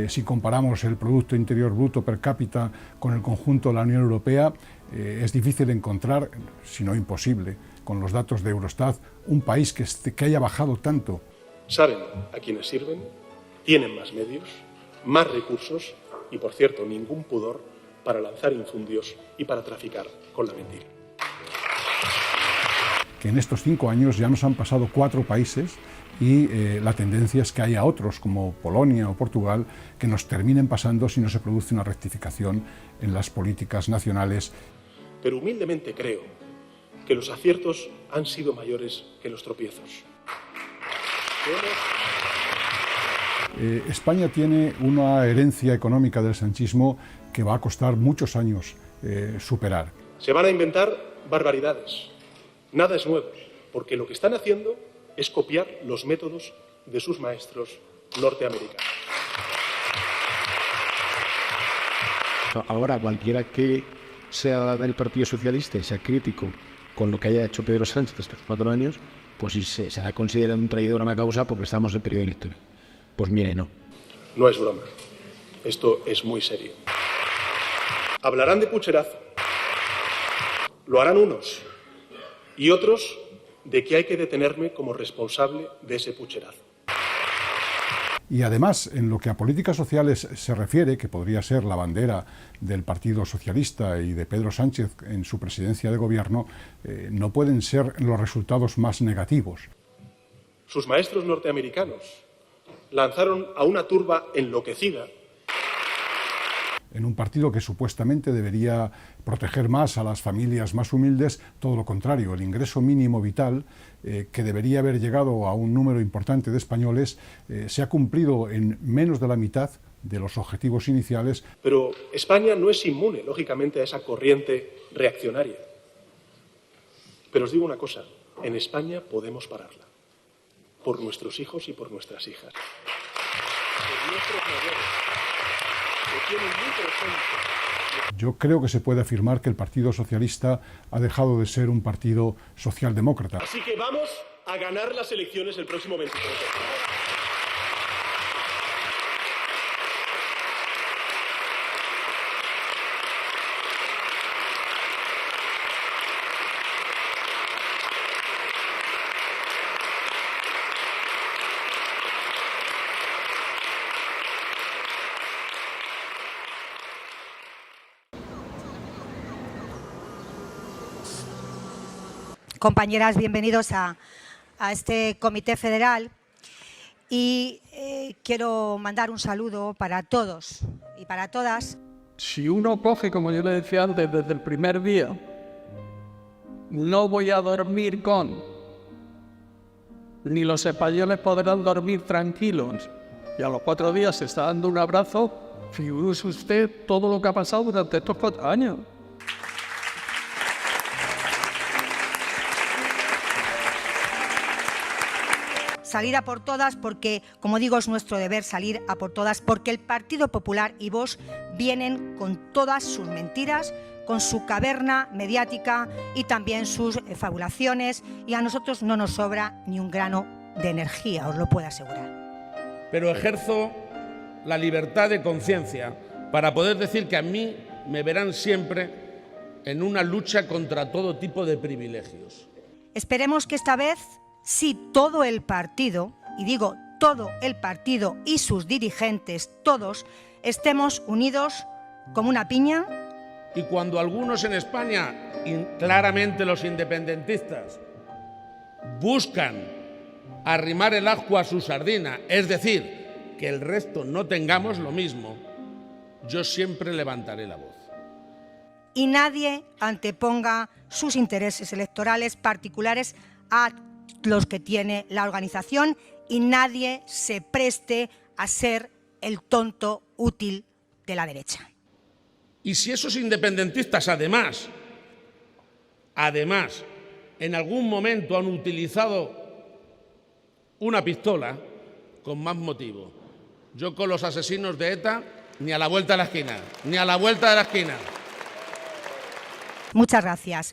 Si comparamos el Producto Interior Bruto per cápita con el conjunto de la Unión Europea, es difícil encontrar, si no imposible, con los datos de Eurostat, un país que haya bajado tanto. Saben a quiénes sirven, tienen más medios, más recursos y, por cierto, ningún pudor para lanzar infundios y para traficar con la mentira. Que en estos 5 años ya nos han pasado 4 países y la tendencia es que haya otros, como Polonia o Portugal, que nos terminen pasando si no se produce una rectificación en las políticas nacionales. Pero humildemente creo que los aciertos han sido mayores que los tropiezos. España tiene una herencia económica del sanchismo que va a costar muchos años superar. Se van a inventar barbaridades. Nada es nuevo, porque lo que están haciendo es copiar los métodos de sus maestros norteamericanos. Ahora, cualquiera que sea del Partido Socialista y sea crítico con lo que haya hecho Pedro Sánchez estos 4 años, pues si se ha considerado un traidor a una causa porque estamos en periodo electoral. Pues mire, no. No es broma. Esto es muy serio. Hablarán de pucherazo. Lo harán unos y otros de que hay que detenerme como responsable de ese pucherazo. Y además, en lo que a políticas sociales se refiere, que podría ser la bandera del Partido Socialista y de Pedro Sánchez en su presidencia de gobierno, no pueden ser los resultados más negativos. sus maestros norteamericanos lanzaron a una turba enloquecida. En un partido que supuestamente debería proteger más a las familias más humildes, todo lo contrario, el ingreso mínimo vital, que debería haber llegado a un número importante de españoles, se ha cumplido en menos de la mitad de los objetivos iniciales. Pero España no es inmune, lógicamente, a esa corriente reaccionaria. Pero os digo una cosa, en España podemos pararla, por nuestros hijos y por nuestras hijas, por nuestros mayores, que tienen muy presente. Yo creo que se puede afirmar que el Partido Socialista ha dejado de ser un partido socialdemócrata. Así que vamos a ganar las elecciones el próximo 23 de octubre. Compañeras, bienvenidos a este Comité Federal y quiero mandar un saludo para todos y para todas. Si uno coge, como yo le decía antes, desde el primer día, no voy a dormir con, ni los españoles podrán dormir tranquilos, y a los 4 días se está dando un abrazo, figúrese usted todo lo que ha pasado durante estos 4 años. Salir a por todas porque, como digo, es nuestro deber salir a por todas porque el Partido Popular y Vox vienen con todas sus mentiras, con su caverna mediática y también sus fabulaciones, y a nosotros no nos sobra ni un grano de energía, os lo puedo asegurar. Pero ejerzo la libertad de conciencia para poder decir que a mí me verán siempre en una lucha contra todo tipo de privilegios. Esperemos que esta vez sí todo el partido, y digo todo el partido y sus dirigentes, todos, estemos unidos como una piña. Y cuando algunos en España, claramente los independentistas, buscan arrimar el ascua a su sardina, es decir, que el resto no tengamos lo mismo, yo siempre levantaré la voz. Y nadie anteponga sus intereses electorales particulares a los que tiene la organización y nadie se preste a ser el tonto útil de la derecha. Y si esos independentistas además, en algún momento han utilizado una pistola, con más motivo. Yo con los asesinos de ETA, ni a la vuelta de la esquina, ni a la vuelta de la esquina. Muchas gracias.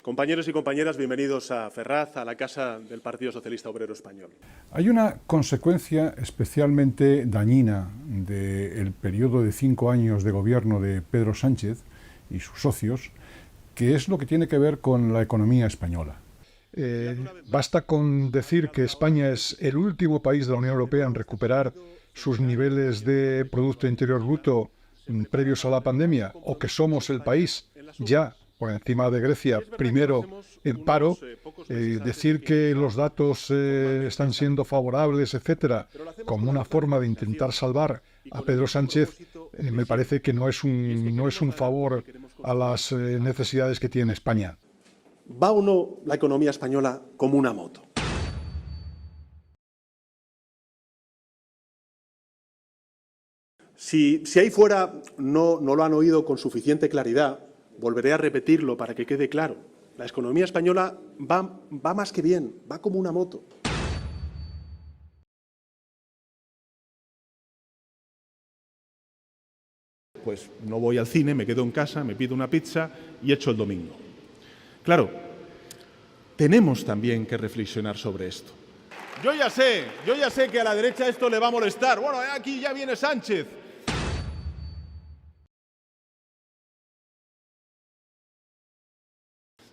Compañeros y compañeras, bienvenidos a Ferraz, a la casa del Partido Socialista Obrero Español. Hay una consecuencia especialmente dañina del periodo de 5 años de gobierno de Pedro Sánchez y sus socios, que es lo que tiene que ver con la economía española. Basta con decir que España es el último país de la Unión Europea en recuperar sus niveles de Producto Interior Bruto previos a la pandemia, o que somos el país ya por encima de Grecia, primero en paro, decir que los datos están siendo favorables, etcétera, como una forma de intentar salvar a Pedro Sánchez, me parece que no es un favor a las necesidades que tiene España. ¿Va o no la economía española como una moto? Si ahí fuera no lo han oído con suficiente claridad, volveré a repetirlo para que quede claro. La economía española va más que bien, va como una moto. Pues no voy al cine, me quedo en casa, me pido una pizza y echo el domingo. Claro, tenemos también que reflexionar sobre esto. Yo ya sé que a la derecha esto le va a molestar. Bueno, aquí ya viene Sánchez.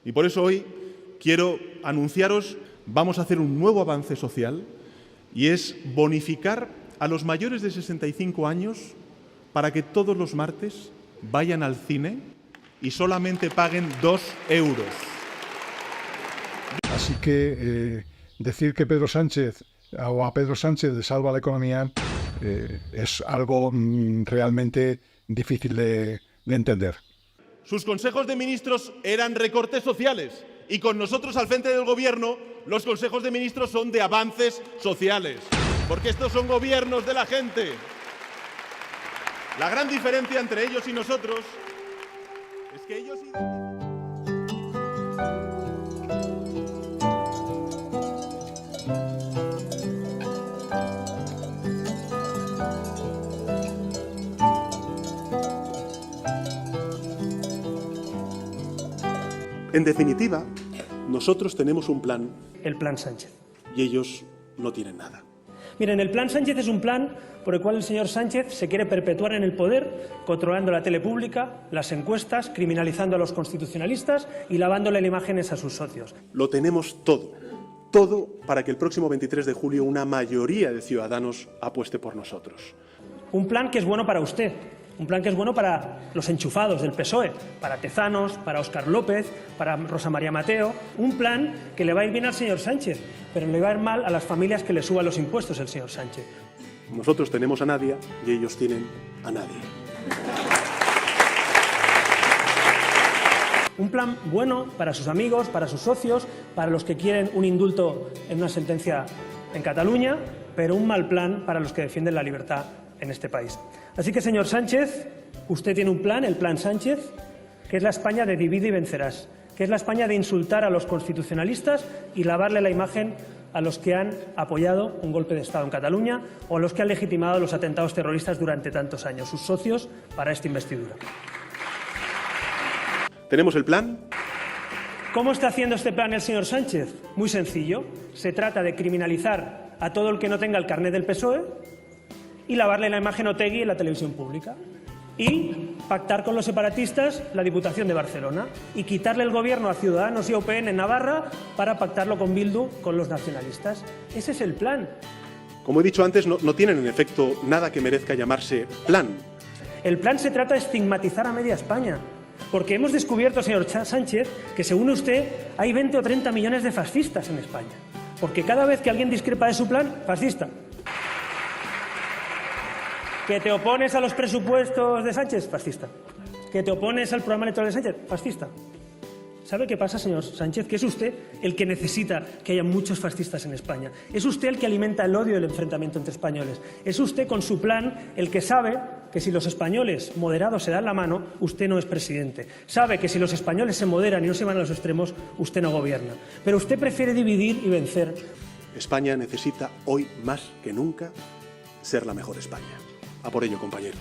Y por eso hoy quiero anunciaros, vamos a hacer un nuevo avance social y es bonificar a los mayores de 65 años para que todos los martes vayan al cine y solamente paguen 2 euros. Así que decir que Pedro Sánchez o a Pedro Sánchez le salva la economía es algo realmente difícil de entender. Sus consejos de ministros eran recortes sociales y con nosotros al frente del gobierno los consejos de ministros son de avances sociales, porque estos son gobiernos de la gente. La gran diferencia entre ellos y nosotros es que ellos... En definitiva, nosotros tenemos un plan. El Plan Sánchez. Y ellos no tienen nada. Miren, el Plan Sánchez es un plan por el cual el señor Sánchez se quiere perpetuar en el poder, controlando la tele pública, las encuestas, criminalizando a los constitucionalistas y lavándole las imágenes a sus socios. Lo tenemos todo. Todo para que el próximo 23 de julio una mayoría de ciudadanos apueste por nosotros. Un plan que es bueno para usted. Un plan que es bueno para los enchufados del PSOE, para Tezanos, para Óscar López, para Rosa María Mateo. Un plan que le va a ir bien al señor Sánchez, pero le va a ir mal a las familias que le suban los impuestos el señor Sánchez. Nosotros tenemos a Nadia y ellos tienen a nadie. Un plan bueno para sus amigos, para sus socios, para los que quieren un indulto en una sentencia en Cataluña, pero un mal plan para los que defienden la libertad en este país. Así que, señor Sánchez, usted tiene un plan, el Plan Sánchez, que es la España de divide y vencerás, que es la España de insultar a los constitucionalistas y lavarle la imagen a los que han apoyado un golpe de Estado en Cataluña o a los que han legitimado los atentados terroristas durante tantos años, sus socios para esta investidura. ¿Tenemos el plan? ¿Cómo está haciendo este plan el señor Sánchez? Muy sencillo. Se trata de criminalizar a todo el que no tenga el carnet del PSOE y lavarle la imagen a Otegi en la televisión pública. Y pactar con los separatistas la Diputación de Barcelona y quitarle el gobierno a Ciudadanos y a UPN en Navarra para pactarlo con Bildu, con los nacionalistas. Ese es el plan. Como he dicho antes, no tienen en efecto nada que merezca llamarse plan. El plan se trata de estigmatizar a media España. Porque hemos descubierto, señor Sánchez, que según usted hay 20 o 30 millones de fascistas en España. Porque cada vez que alguien discrepa de su plan, fascista. ¿Que te opones a los presupuestos de Sánchez? Fascista. ¿Que te opones al programa electoral de Sánchez? Fascista. ¿Sabe qué pasa, señor Sánchez? Que es usted el que necesita que haya muchos fascistas en España. Es usted el que alimenta el odio y el enfrentamiento entre españoles. Es usted, con su plan, el que sabe que si los españoles moderados se dan la mano, usted no es presidente. Sabe que si los españoles se moderan y no se van a los extremos, usted no gobierna. Pero usted prefiere dividir y vencer. España necesita hoy más que nunca ser la mejor España. A por ello, compañeros.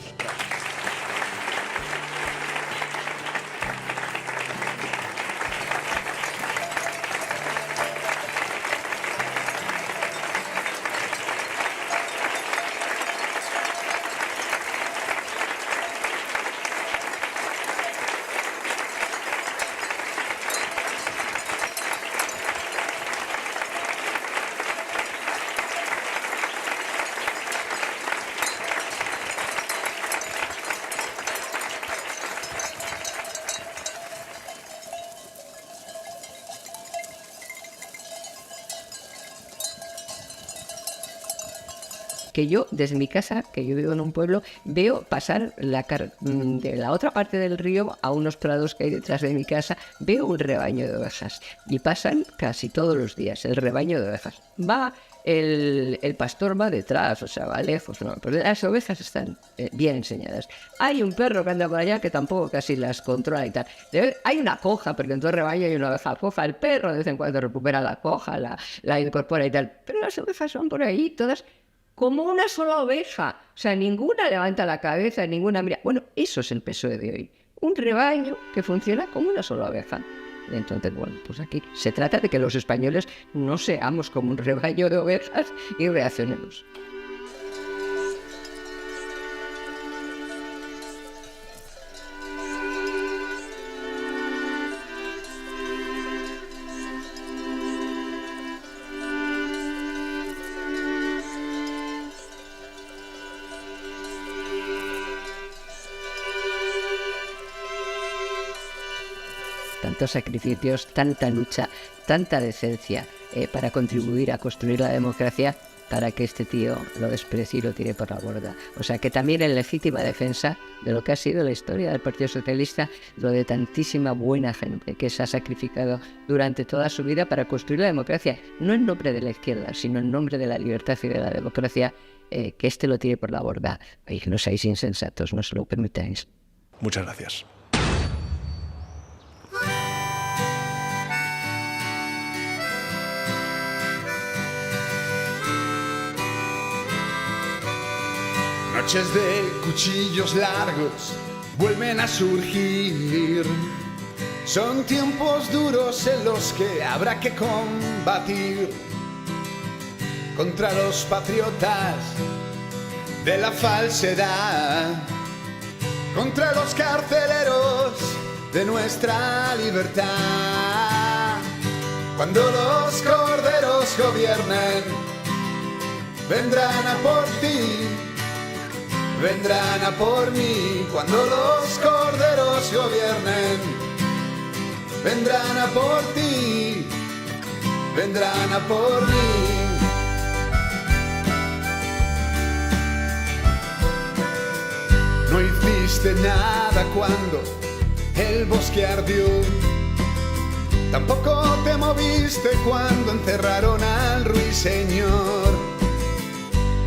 Que yo, desde mi casa, que yo vivo en un pueblo, veo pasar de la otra parte del río a unos prados que hay detrás de mi casa, veo un rebaño de ovejas y pasan casi todos los días el rebaño de ovejas. Va el pastor, va detrás, o sea, va lejos, ¿no? Pero las ovejas están bien enseñadas. Hay un perro que anda por allá que tampoco casi las controla y tal. Hay una coja, porque en todo rebaño hay una oveja coja. El perro de vez en cuando recupera la coja, la incorpora y tal. Pero las ovejas son por ahí todas como una sola oveja. O sea, ninguna levanta la cabeza, ninguna mira. Bueno, eso es el PSOE de hoy. Un rebaño que funciona como una sola oveja. Entonces, bueno, pues aquí se trata de que los españoles no seamos como un rebaño de ovejas y reaccionemos. tantos sacrificios, tanta lucha, tanta decencia para contribuir a construir la democracia, para que este tío lo desprecie y lo tire por la borda. O sea, que también en legítima defensa de lo que ha sido la historia del Partido Socialista, lo de tantísima buena gente que se ha sacrificado durante toda su vida para construir la democracia, no en nombre de la izquierda, sino en nombre de la libertad y de la democracia, que este lo tire por la borda. Oye, no seáis insensatos, no se lo permitáis. Muchas gracias. Noches de cuchillos largos vuelven a surgir. Son tiempos duros en los que habrá que combatir contra los patriotas de la falsedad, contra los carceleros de nuestra libertad. Cuando los corderos gobiernen, vendrán a por ti, vendrán a por mí. Cuando los corderos gobiernen, vendrán a por ti, vendrán a por mí. No hiciste nada cuando el bosque ardió, tampoco te moviste cuando encerraron al ruiseñor.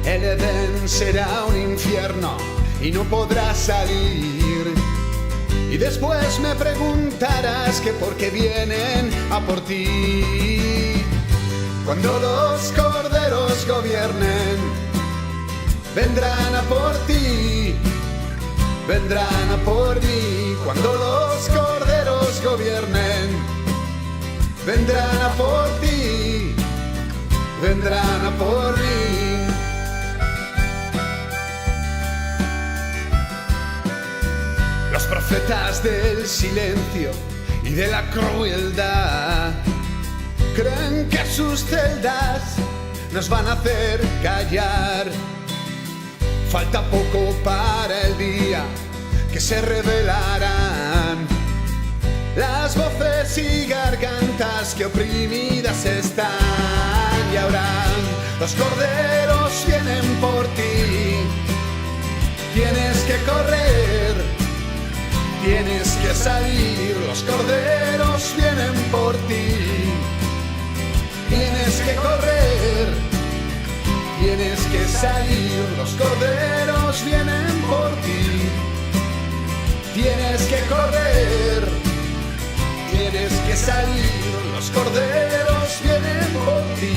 El Edén será un infierno y no podrás salir. Y después me preguntarás que por qué vienen a por ti. Cuando los corderos gobiernen, vendrán a por ti, vendrán a por mí. Cuando los corderos gobiernen, vendrán a por ti, vendrán a por mí. Los profetas del silencio y de la crueldad creen que sus celdas nos van a hacer callar. Falta poco para el día que se revelarán las voces y gargantas que oprimidas están. Y ahora los corderos vienen por ti. Tienes que correr, tienes que salir. Los corderos vienen por ti. Tienes que correr, tienes que salir. Los corderos vienen por ti. Tienes que correr, tienes que salir. Los corderos vienen por ti.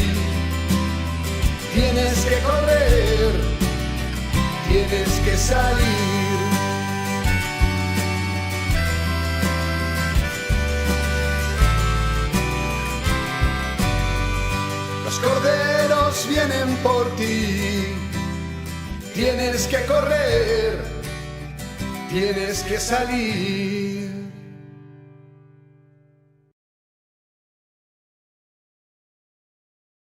Tienes que correr, tienes que salir. Los corderos vienen por ti. Tienes que correr, tienes que salir.